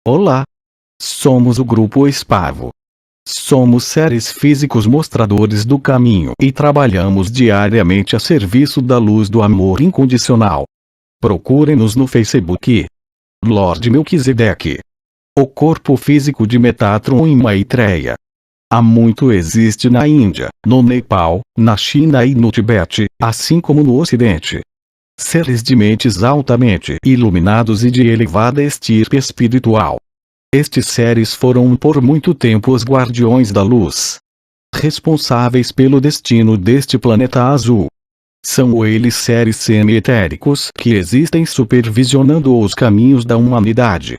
Olá! Somos o Grupo Espavo. Somos seres físicos mostradores do caminho e trabalhamos diariamente a serviço da luz do amor incondicional. Procure-nos no Facebook. Lord Melquisedeque. O corpo físico de Metatron em Maitreya. Há muito existe na Índia, no Nepal, na China e no Tibete, assim como no Ocidente. Seres de mentes altamente iluminados e de elevada estirpe espiritual. Estes seres foram por muito tempo os guardiões da luz, responsáveis pelo destino deste planeta azul. São eles seres semi-etéricos que existem supervisionando os caminhos da humanidade.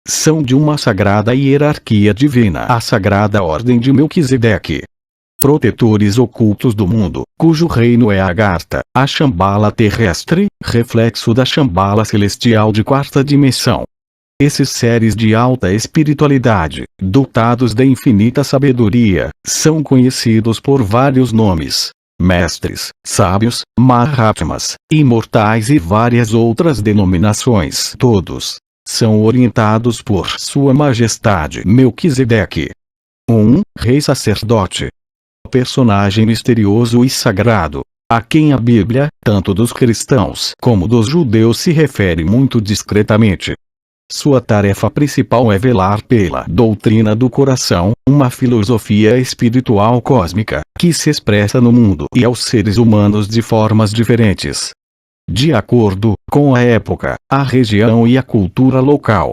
São de uma sagrada hierarquia divina, a Sagrada Ordem de Melquisedeque. Protetores ocultos do mundo, cujo reino é Agartha, a Shambhala terrestre, reflexo da Shambhala celestial de quarta dimensão. Esses seres de alta espiritualidade, dotados de infinita sabedoria, são conhecidos por vários nomes: mestres, sábios, Mahatmas, imortais e várias outras denominações. Todos são orientados por Sua Majestade Melquisedeque. Rei sacerdote. Personagem misterioso e sagrado, a quem a Bíblia, tanto dos cristãos como dos judeus, se refere muito discretamente. Sua tarefa principal é velar pela doutrina do coração, uma filosofia espiritual cósmica, que se expressa no mundo e aos seres humanos de formas diferentes, de acordo com a época, a região e a cultura local.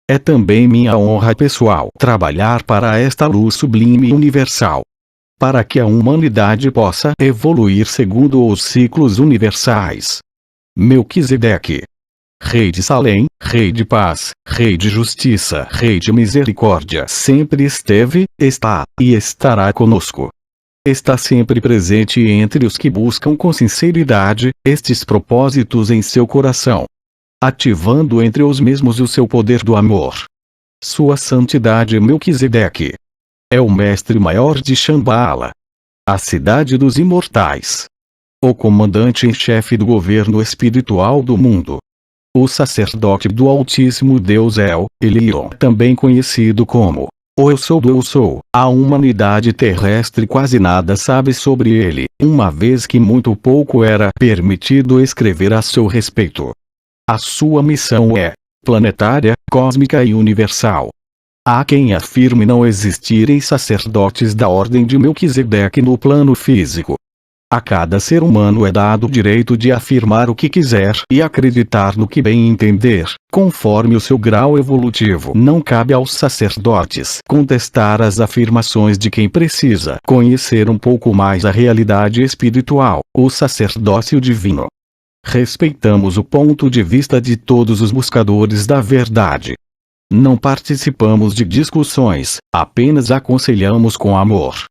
É também minha honra pessoal trabalhar para esta luz sublime e universal, para que a humanidade possa evoluir segundo os ciclos universais. Melquisedeque. Rei de Salém, Rei de Paz, Rei de Justiça, Rei de Misericórdia, sempre esteve, está e estará conosco. Está sempre presente entre os que buscam com sinceridade estes propósitos em seu coração, ativando entre os mesmos o seu poder do amor. Sua Santidade Melquisedeque é o Mestre Maior de Shambhala, a cidade dos imortais, o comandante em chefe do governo espiritual do mundo. O sacerdote do Altíssimo Deus El Elyon, também conhecido como o Eu Sou do Eu Sou. A humanidade terrestre quase nada sabe sobre ele, uma vez que muito pouco era permitido escrever a seu respeito. A sua missão é planetária, cósmica e universal. Há quem afirme não existirem sacerdotes da Ordem de Melquisedeque no plano físico. A cada ser humano é dado o direito de afirmar o que quiser e acreditar no que bem entender, conforme o seu grau evolutivo. Não cabe aos sacerdotes contestar as afirmações de quem precisa conhecer um pouco mais a realidade espiritual, o sacerdócio divino. Respeitamos o ponto de vista de todos os buscadores da verdade. Não participamos de discussões, apenas aconselhamos com amor.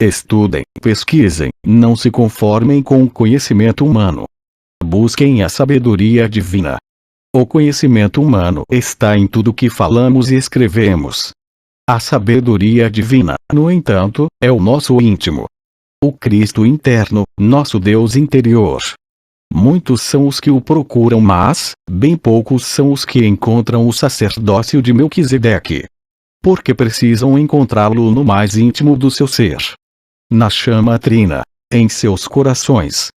Estudem, pesquisem, não se conformem com o conhecimento humano. Busquem a sabedoria divina. O conhecimento humano está em tudo que falamos e escrevemos. A sabedoria divina, no entanto, é o nosso íntimo. O Cristo interno, nosso Deus interior. Muitos são os que o procuram, mas bem poucos são os que encontram o sacerdócio de Melquisedeque. Porque precisam encontrá-lo no mais íntimo do seu ser, na chama trina, em seus corações.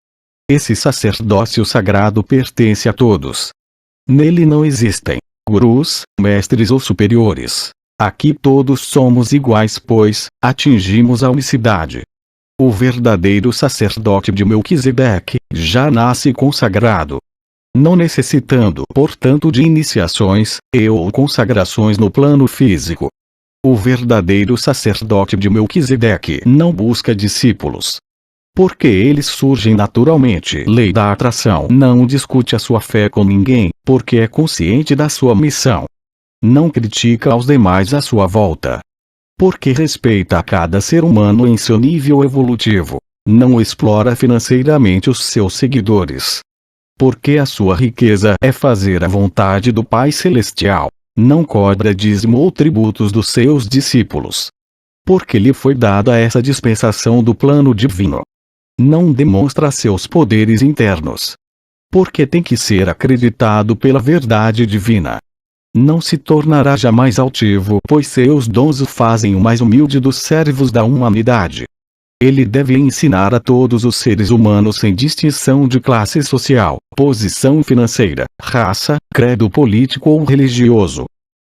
Esse sacerdócio sagrado pertence a todos. Nele não existem gurus, mestres ou superiores. Aqui todos somos iguais, pois atingimos a unicidade. O verdadeiro sacerdote de Melquisedeque já nasce consagrado, não necessitando, portanto, de iniciações ou consagrações no plano físico. O verdadeiro sacerdote de Melquisedeque não busca discípulos, porque eles surgem naturalmente. Lei da atração. Não discute a sua fé com ninguém, porque é consciente da sua missão. Não critica aos demais à sua volta, porque respeita a cada ser humano em seu nível evolutivo. Não explora financeiramente os seus seguidores, porque a sua riqueza é fazer a vontade do Pai Celestial. Não cobra dízimo ou tributos dos seus discípulos, porque lhe foi dada essa dispensação do plano divino. Não demonstra seus poderes internos, porque tem que ser acreditado pela verdade divina. Não se tornará jamais altivo, pois seus dons o fazem o mais humilde dos servos da humanidade. Ele deve ensinar a todos os seres humanos sem distinção de classe social, posição financeira, raça, credo político ou religioso.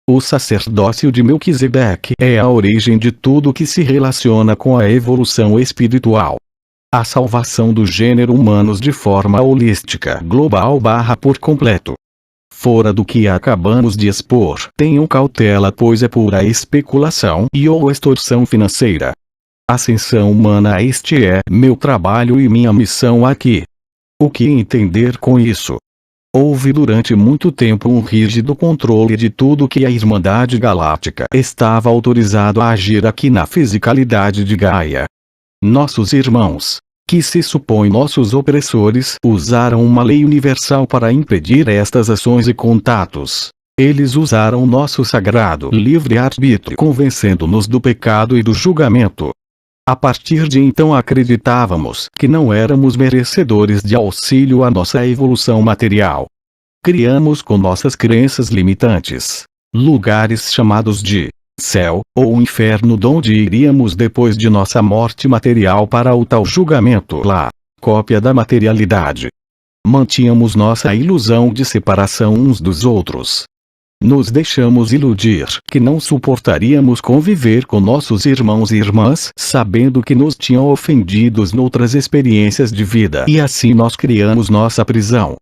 O sacerdócio de Melquisedeque é a origem de tudo que se relaciona com a evolução espiritual. A salvação do gênero humano de forma holística, global por completo. Fora do que acabamos de expor, tenham cautela, pois é pura especulação ou extorsão financeira. Ascensão humana, este é meu trabalho e minha missão aqui. O que entender com isso? Houve durante muito tempo um rígido controle de tudo que a Irmandade Galáctica estava autorizado a agir aqui na fisicalidade de Gaia. Nossos irmãos, que se supõem nossos opressores, usaram uma lei universal para impedir estas ações e contatos. Eles usaram nosso sagrado livre-arbítrio, convencendo-nos do pecado e do julgamento. A partir de então acreditávamos que não éramos merecedores de auxílio à nossa evolução material. Criamos com nossas crenças limitantes lugares chamados de céu ou inferno, donde iríamos depois de nossa morte material para o tal julgamento lá, cópia da materialidade. Mantínhamos nossa ilusão de separação uns dos outros. Nos deixamos iludir que não suportaríamos conviver com nossos irmãos e irmãs, sabendo que nos tinham ofendidos noutras experiências de vida, e assim nós criamos nossa prisão.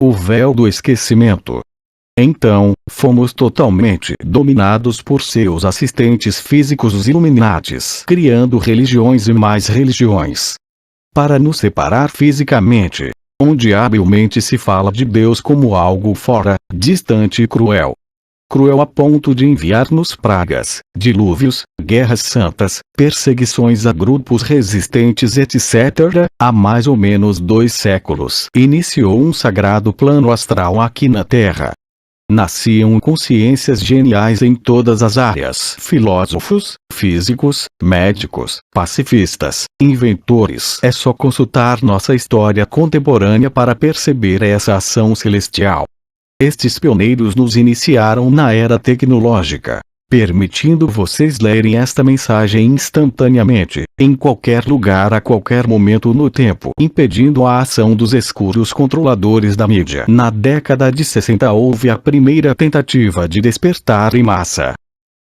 O véu do esquecimento. Então, fomos totalmente dominados por seus assistentes físicos, os Illuminatis, criando religiões e mais religiões. Para nos separar fisicamente, onde habilmente se fala de Deus como algo fora, distante e cruel. Cruel a ponto de enviar-nos pragas, dilúvios, guerras santas, perseguições a grupos resistentes, etc. Há mais ou menos 2 séculos, iniciou um sagrado plano astral aqui na Terra. Nasciam consciências geniais em todas as áreas: filósofos, físicos, médicos, pacifistas, inventores. É só consultar nossa história contemporânea para perceber essa ação celestial. Estes pioneiros nos iniciaram na era tecnológica, permitindo vocês lerem esta mensagem instantaneamente, em qualquer lugar a qualquer momento no tempo, impedindo a ação dos escuros controladores da mídia. Na década de 60 houve a primeira tentativa de despertar em massa.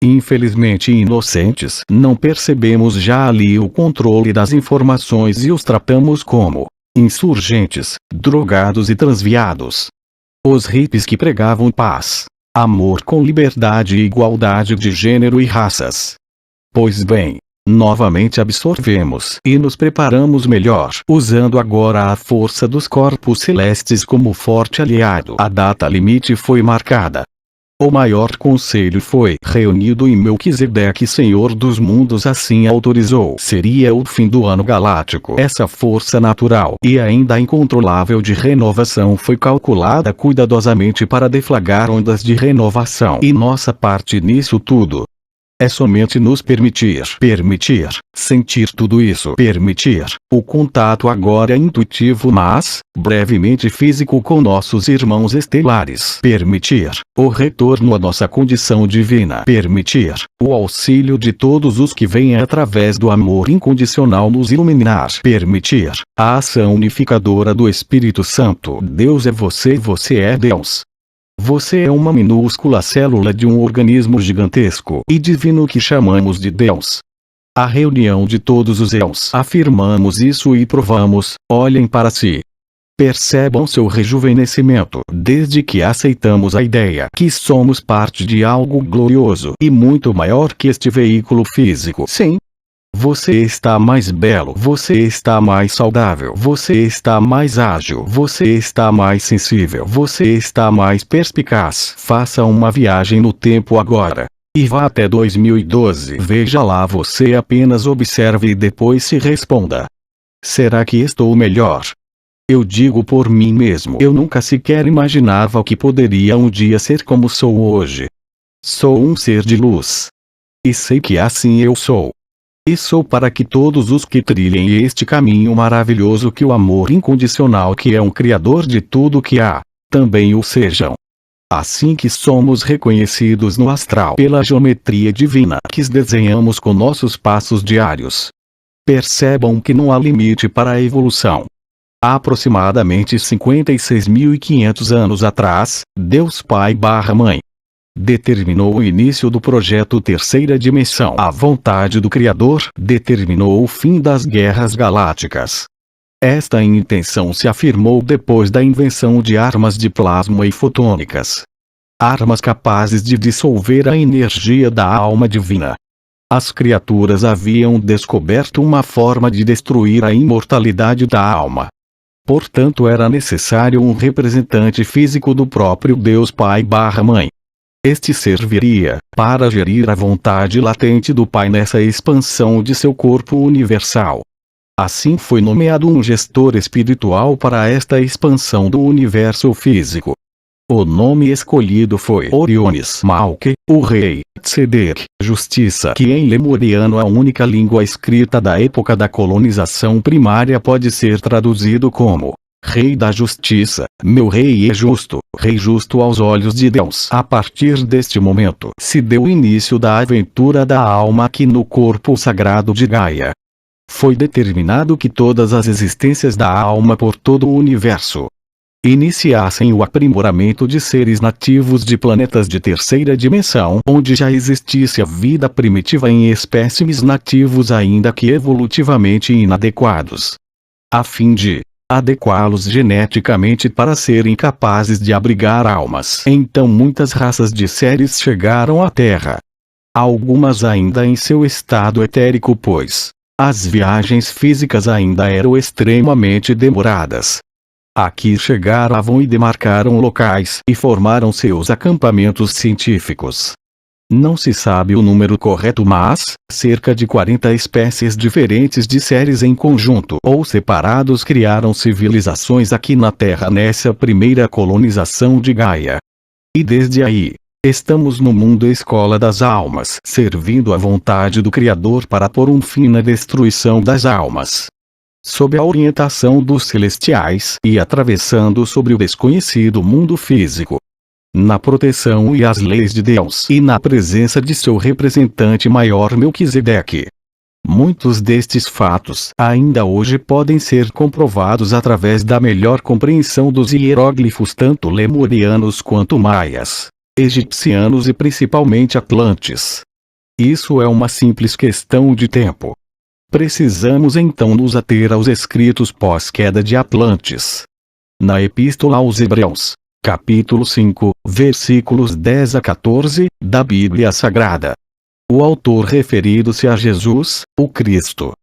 Infelizmente inocentes, não percebemos já ali o controle das informações e os tratamos como insurgentes, drogados e transviados. Os hippies que pregavam paz, amor com liberdade e igualdade de gênero e raças. Pois bem, novamente absorvemos e nos preparamos melhor, usando agora a força dos corpos celestes como forte aliado. A data limite foi marcada. O maior conselho foi reunido em Melquisedeque, Senhor dos mundos, assim autorizou. Seria o fim do ano galáctico. Essa força natural e ainda incontrolável de renovação foi calculada cuidadosamente para deflagrar ondas de renovação. E nossa parte nisso tudo é somente nos permitir, sentir tudo isso, permitir o contato agora intuitivo, mas brevemente físico com nossos irmãos estelares, permitir o retorno à nossa condição divina, permitir o auxílio de todos os que vêm através do amor incondicional nos iluminar, permitir a ação unificadora do Espírito Santo. Deus é você, você é Deus. Você é uma minúscula célula de um organismo gigantesco e divino que chamamos de Deus. A reunião de todos os eus. Afirmamos isso e provamos. Olhem para si. Percebam seu rejuvenescimento desde que aceitamos a ideia que somos parte de algo glorioso e muito maior que este veículo físico. Sim. Você está mais belo, você está mais saudável, você está mais ágil, você está mais sensível, você está mais perspicaz. Faça uma viagem no tempo agora. E vá até 2012. Veja lá, você apenas observe e depois se responda. Será que estou melhor? Eu digo por mim mesmo, eu nunca sequer imaginava que poderia um dia ser como sou hoje. Sou um ser de luz. E sei que assim eu sou. E sou para que todos os que trilhem este caminho maravilhoso que o amor incondicional, que é um criador de tudo que há, também o sejam. Assim que somos reconhecidos no astral pela geometria divina que desenhamos com nossos passos diários. Percebam que não há limite para a evolução. Há aproximadamente 56.500 anos atrás, Deus Pai/Mãe determinou o início do projeto Terceira Dimensão. A vontade do Criador determinou o fim das guerras galácticas. Esta intenção se afirmou depois da invenção de armas de plasma e fotônicas. Armas capazes de dissolver a energia da alma divina. As criaturas haviam descoberto uma forma de destruir a imortalidade da alma. Portanto, era necessário um representante físico do próprio Deus Pai/Mãe. Este serviria para gerir a vontade latente do Pai nessa expansão de seu corpo universal. Assim foi nomeado um gestor espiritual para esta expansão do universo físico. O nome escolhido foi Orionis Malke, o rei, Tzedek, justiça, que em lemuriano, a única língua escrita da época da colonização primária, pode ser traduzido como Rei da Justiça. Meu rei é justo, rei justo aos olhos de Deus. A partir deste momento se deu o início da aventura da alma aqui no corpo sagrado de Gaia. Foi determinado que todas as existências da alma por todo o universo iniciassem o aprimoramento de seres nativos de planetas de terceira dimensão, onde já existisse a vida primitiva em espécimes nativos ainda que evolutivamente inadequados, a fim de adequá-los geneticamente para serem capazes de abrigar almas. Então muitas raças de seres chegaram à Terra. Algumas ainda em seu estado etérico, pois as viagens físicas ainda eram extremamente demoradas. Aqui chegaram e demarcaram locais e formaram seus acampamentos científicos. Não se sabe o número correto, mas cerca de 40 espécies diferentes de seres em conjunto ou separados criaram civilizações aqui na Terra nessa primeira colonização de Gaia. E desde aí, estamos no mundo escola das almas, servindo à vontade do Criador para pôr um fim na destruição das almas, sob a orientação dos celestiais e atravessando sobre o desconhecido mundo físico, na proteção e as leis de Deus e na presença de seu representante maior Melquisedeque. Muitos destes fatos ainda hoje podem ser comprovados através da melhor compreensão dos hieróglifos tanto lemurianos quanto maias, egipcianos e principalmente atlantes. Isso é uma simples questão de tempo. Precisamos então nos ater aos escritos pós-queda de Atlantes. Na Epístola aos Hebreus, capítulo 5, versículos 10 a 14, da Bíblia Sagrada, o autor, referindo-se a Jesus, o Cristo,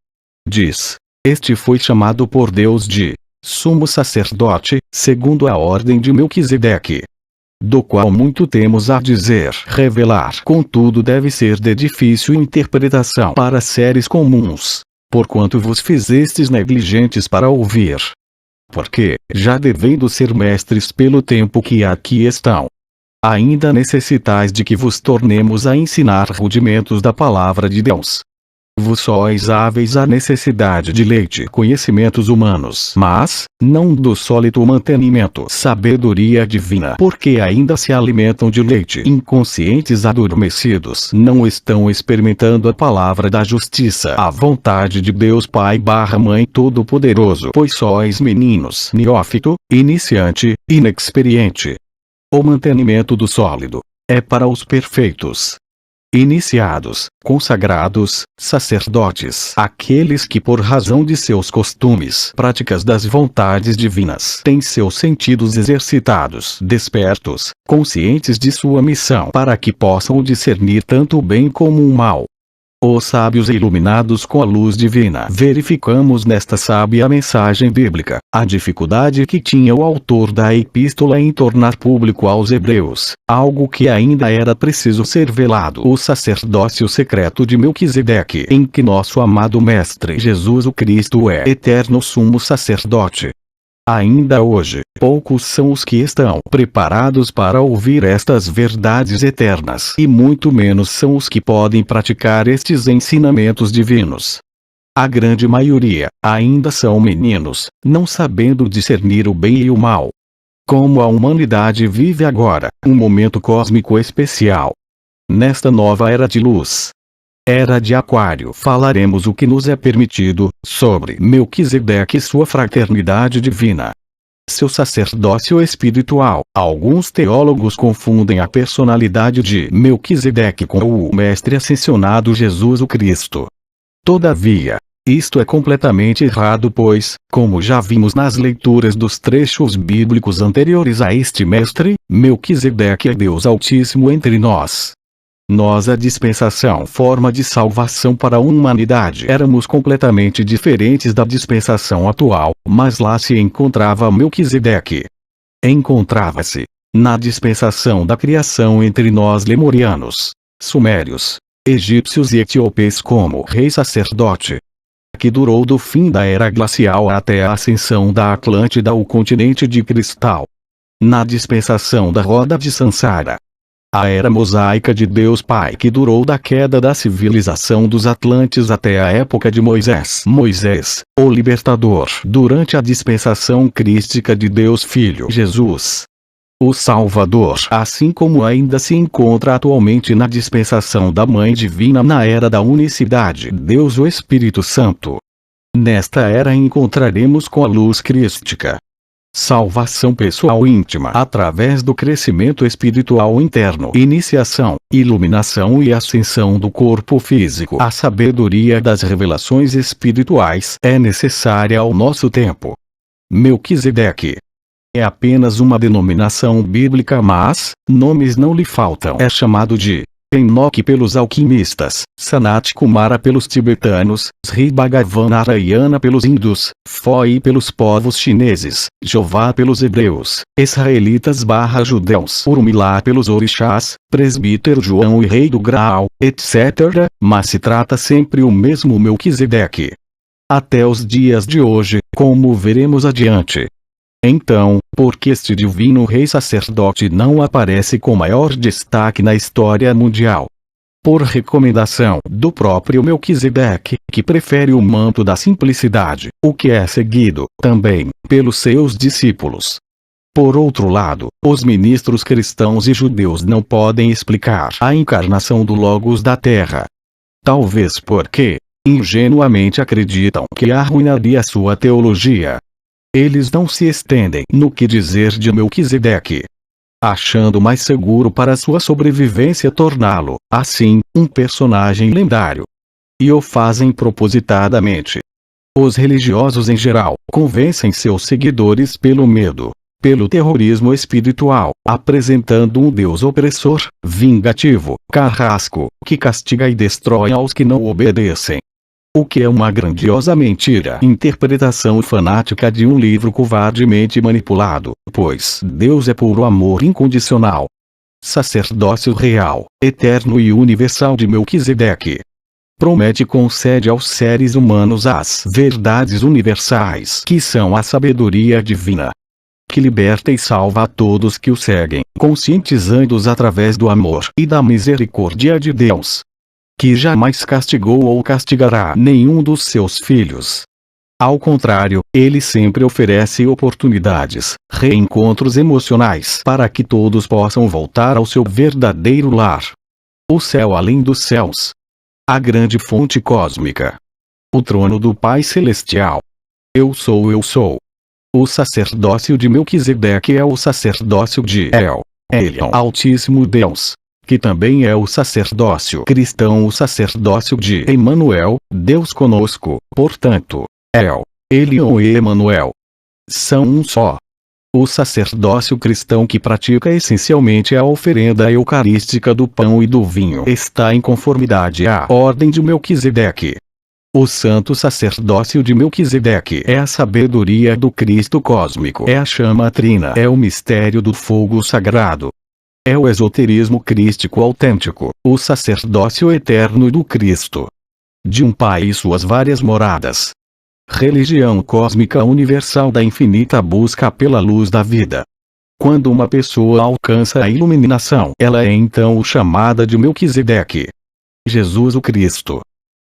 diz: Este foi chamado por Deus de sumo sacerdote, segundo a ordem de Melquisedeque, do qual muito temos a dizer. Revelar, contudo, deve ser de difícil interpretação para seres comuns, porquanto vos fizestes negligentes para ouvir. Porque, já devendo ser mestres pelo tempo que aqui estão, ainda necessitais de que vos tornemos a ensinar rudimentos da palavra de Deus. Vos sois háveis à necessidade de leite, conhecimentos humanos, mas não do sólido mantenimento, sabedoria divina, porque ainda se alimentam de leite. Inconscientes adormecidos, não estão experimentando a palavra da justiça, a vontade de Deus Pai/Mãe Todo-Poderoso, pois sois meninos, neófito, iniciante, inexperiente. O mantenimento do sólido é para os perfeitos, iniciados, consagrados, sacerdotes, aqueles que por razão de seus costumes, práticas das vontades divinas, têm seus sentidos exercitados, despertos, conscientes de sua missão, para que possam discernir tanto o bem como o mal. Os sábios e iluminados com a luz divina. Verificamos nesta sábia mensagem bíblica a dificuldade que tinha o autor da epístola em tornar público aos hebreus algo que ainda era preciso ser velado: o sacerdócio secreto de Melquisedeque, em que nosso amado Mestre Jesus o Cristo é eterno sumo sacerdote. Ainda hoje, poucos são os que estão preparados para ouvir estas verdades eternas, e muito menos são os que podem praticar estes ensinamentos divinos. A grande maioria ainda são meninos, não sabendo discernir o bem e o mal. Como a humanidade vive agora um momento cósmico especial. Nesta nova era de luz, era de Aquário, falaremos o que nos é permitido sobre Melquisedeque e sua fraternidade divina. Seu sacerdócio espiritual. Alguns teólogos confundem a personalidade de Melquisedeque com o Mestre ascensionado Jesus o Cristo. Todavia, isto é completamente errado, pois, como já vimos nas leituras dos trechos bíblicos anteriores a este Mestre, Melquisedeque é Deus Altíssimo entre nós. Nós, a dispensação, forma de salvação para a humanidade, éramos completamente diferentes da dispensação atual, mas lá se encontrava Melquisedeque. Encontrava-se, na dispensação da criação, entre nós lemurianos, sumérios, egípcios e etíopes como rei sacerdote, que durou do fim da era glacial até a ascensão da Atlântida, o continente de cristal. Na dispensação da roda de Sansara, a era mosaica de Deus Pai, que durou da queda da civilização dos Atlantes até a época de Moisés. Moisés, o libertador, durante a dispensação crística de Deus Filho Jesus, o Salvador, assim como ainda se encontra atualmente na dispensação da Mãe Divina, na era da unicidade, Deus o Espírito Santo. Nesta era encontraremos com a luz crística salvação pessoal íntima através do crescimento espiritual interno, iniciação, iluminação e ascensão do corpo físico. A sabedoria das revelações espirituais é necessária ao nosso tempo. Melquisedeque é apenas uma denominação bíblica, mas nomes não lhe faltam. É chamado de Enoque pelos alquimistas, Sanat Kumara pelos tibetanos, Sri Bhagavan Narayana pelos hindus, Foi pelos povos chineses, Jeová pelos hebreus, israelitas / judeus, Urmilá pelos orixás, presbítero João e rei do Graal, etc. Mas se trata sempre o mesmo Melquisedeque. Até os dias de hoje, como veremos adiante. Então, por que este divino rei sacerdote não aparece com maior destaque na história mundial? Por recomendação do próprio Melquisedeque, que prefere o manto da simplicidade, o que é seguido, também, pelos seus discípulos. Por outro lado, os ministros cristãos e judeus não podem explicar a encarnação do Logos da Terra. Talvez porque, ingenuamente acreditam que arruinaria sua teologia. Eles não se estendem no que dizer de Melquisedeque, achando mais seguro para sua sobrevivência torná-lo, assim, um personagem lendário. E o fazem propositadamente. Os religiosos em geral convencem seus seguidores pelo medo, pelo terrorismo espiritual, apresentando um Deus opressor, vingativo, carrasco, que castiga e destrói aos que não obedecem. O que é uma grandiosa mentira, interpretação fanática de um livro covardemente manipulado, pois Deus é puro amor incondicional. Sacerdócio real, eterno e universal de Melquisedeque. Promete e concede aos seres humanos as verdades universais, que são a sabedoria divina, que liberta e salva a todos que o seguem, conscientizando-os através do amor e da misericórdia de Deus, que jamais castigou ou castigará nenhum dos seus filhos. Ao contrário, ele sempre oferece oportunidades, reencontros emocionais para que todos possam voltar ao seu verdadeiro lar. O céu além dos céus. A grande fonte cósmica. O trono do Pai Celestial. Eu sou. O sacerdócio de Melquisedeque é o sacerdócio de El Elyon, Altíssimo Deus, que também é o sacerdócio cristão, o sacerdócio de Emmanuel, Deus conosco. Portanto, El Elyon e Emmanuel são um só. O sacerdócio cristão, que pratica essencialmente a oferenda eucarística do pão e do vinho, está em conformidade à ordem de Melquisedeque. O santo sacerdócio de Melquisedeque é a sabedoria do Cristo cósmico, é a chama trina, é o mistério do fogo sagrado. É o esoterismo crístico autêntico, o sacerdócio eterno do Cristo, de um Pai e suas várias moradas. Religião cósmica universal da infinita busca pela luz da vida. Quando uma pessoa alcança a iluminação, ela é então chamada de Melquisedeque. Jesus o Cristo,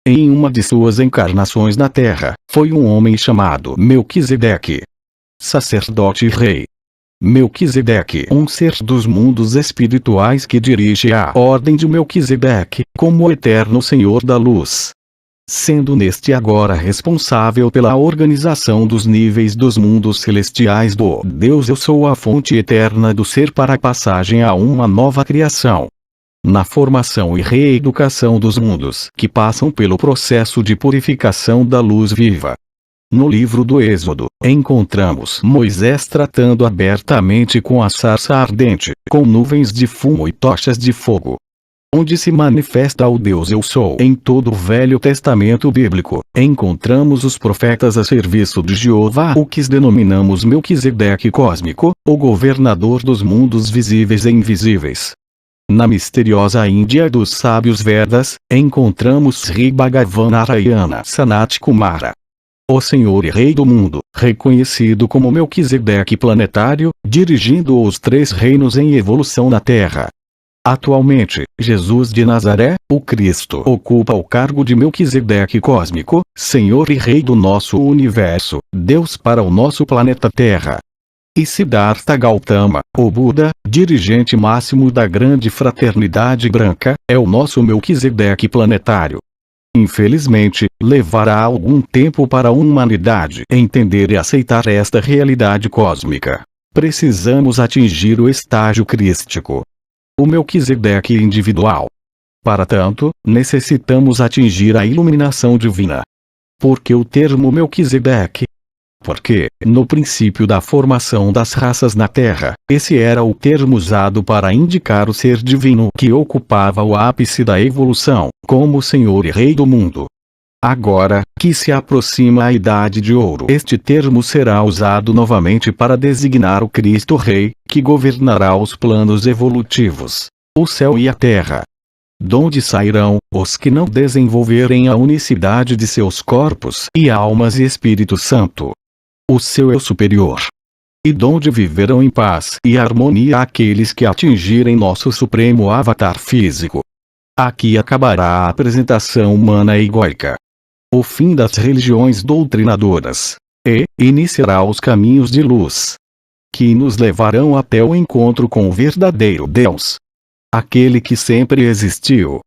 em uma de suas encarnações na Terra, foi um homem chamado Melquisedeque, sacerdote e rei. Melquisedeque, um ser dos mundos espirituais que dirige a ordem de Melquisedeque, como o eterno Senhor da Luz. Sendo neste agora responsável pela organização dos níveis dos mundos celestiais do Deus, eu sou a fonte eterna do ser para a passagem a uma nova criação. Na formação e reeducação dos mundos que passam pelo processo de purificação da luz viva. No livro do Êxodo, encontramos Moisés tratando abertamente com a sarça ardente, com nuvens de fumo e tochas de fogo. Onde se manifesta o Deus Eu Sou. Em todo o Velho Testamento bíblico, encontramos os profetas a serviço de Jeová, o que denominamos Melquisedeque cósmico, o governador dos mundos visíveis e invisíveis. Na misteriosa Índia dos sábios Vedas, encontramos Sri Bhagavan Narayana Sanat Kumara, o Senhor e Rei do mundo, reconhecido como Melquisedeque planetário, dirigindo os 3 reinos em evolução na Terra. Atualmente, Jesus de Nazaré, o Cristo, ocupa o cargo de Melquisedeque cósmico, Senhor e Rei do nosso universo, Deus para o nosso planeta Terra. E Siddhartha Gautama, o Buda, dirigente máximo da grande fraternidade branca, é o nosso Melquisedeque planetário. Infelizmente, levará algum tempo para a humanidade entender e aceitar esta realidade cósmica. Precisamos atingir o estágio crístico, o Melquisedeque individual. Para tanto, necessitamos atingir a iluminação divina. Por que o termo Melquisedeque? Porque, no princípio da formação das raças na Terra, esse era o termo usado para indicar o ser divino que ocupava o ápice da evolução, como Senhor e Rei do mundo. Agora, que se aproxima a Idade de Ouro, este termo será usado novamente para designar o Cristo Rei, que governará os planos evolutivos, o céu e a terra. Donde sairão os que não desenvolverem a unicidade de seus corpos e almas e Espírito Santo, o seu eu superior. E donde viverão em paz e harmonia aqueles que atingirem nosso supremo avatar físico. Aqui acabará a apresentação humana egóica, o fim das religiões doutrinadoras, e iniciará os caminhos de luz, que nos levarão até o encontro com o verdadeiro Deus, aquele que sempre existiu,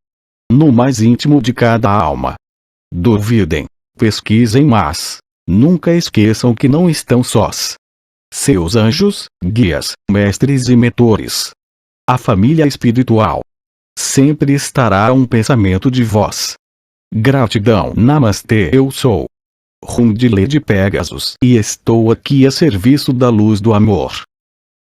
no mais íntimo de cada alma. Duvidem, pesquisem, mas nunca esqueçam que não estão sós. Seus anjos, guias, mestres e mentores, a família espiritual, sempre estará a um pensamento de vós. Gratidão. Namastê. Eu sou Rundile de Pegasus e estou aqui a serviço da luz do amor.